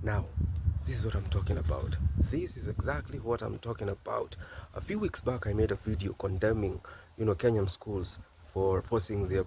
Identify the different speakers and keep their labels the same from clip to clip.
Speaker 1: Now, this is what I'm talking about. This is exactly what I'm talking about. A few weeks back, I made a video condemning, Kenyan schools for forcing their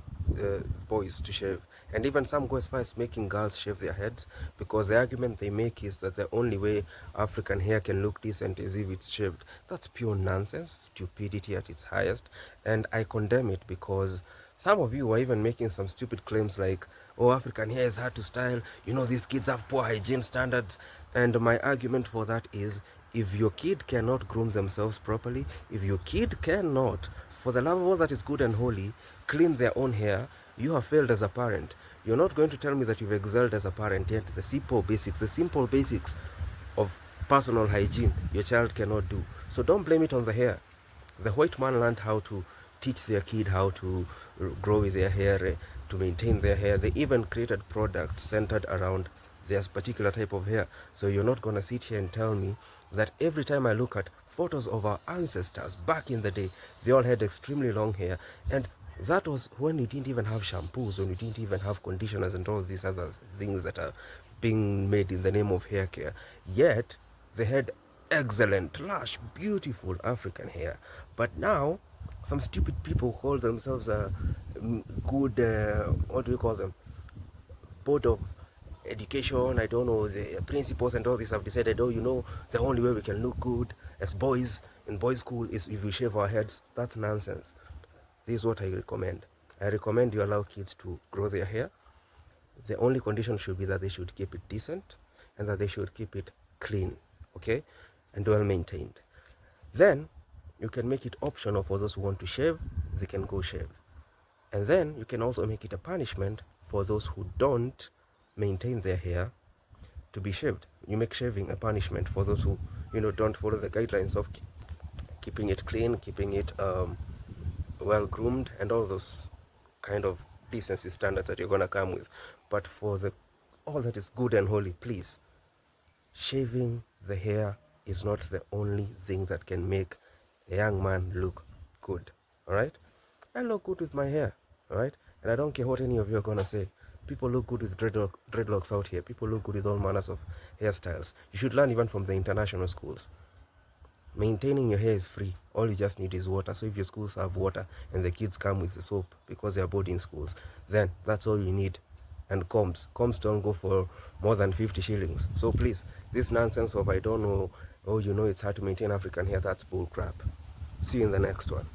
Speaker 1: boys to shave, and even some go as far as making girls shave their heads, because the argument they make is that the only way African hair can look decent is if it's shaved. That's pure nonsense, stupidity at its highest, and I condemn it because some of you are even making some stupid claims like, oh, African hair is hard to style, these kids have poor hygiene standards. And my argument for that is, if your kid cannot groom themselves properly, if your kid cannot, for the love of all that is good and holy, clean their own hair, you have failed as a parent. You're not going to tell me that you've excelled as a parent, yet the simple basics of personal hygiene, your child cannot do. So don't blame it on the hair. The white man learned how to teach their kid how to grow with their hair, to maintain their hair. They even created products centered around their particular type of hair. So you're not going to sit here and tell me that every time I look at photos of our ancestors back in the day, they all had extremely long hair. And that was when you didn't even have shampoos, when you didn't even have conditioners and all these other things that are being made in the name of hair care. Yet, they had excellent, lush, beautiful African hair. But now, some stupid people call themselves a good, what do you call them? Board of education, I don't know, the principals and all this have decided, oh, the only way we can look good as boys in boys' school is if we shave our heads. That's nonsense. This is what I recommend. I recommend you allow kids to grow their hair. The only condition should be that they should keep it decent and that they should keep it clean, okay, and well maintained. Then you can make it optional for those who want to shave. They can go shave. And then you can also make it a punishment for those who don't maintain their hair to be shaved. You make shaving a punishment for those who, don't follow the guidelines of keeping it clean, keeping it well groomed, and all those kind of decency standards that you're gonna come with. But for all that is good and holy, please, shaving the hair is not the only thing that can make a young man look good. All right, I look good with my hair. All right, and I don't care what any of you are gonna say. People look good with dreadlocks out here. People look good with all manners of hairstyles. You should learn even from the international schools. Maintaining your hair is free. All you just need is water. So if your schools have water and the kids come with the soap because they are boarding schools, then that's all you need. And combs don't go for more than 50 shillings. So please, this nonsense of I don't know, oh, it's hard to maintain African hair, that's bull crap. See you in the next one.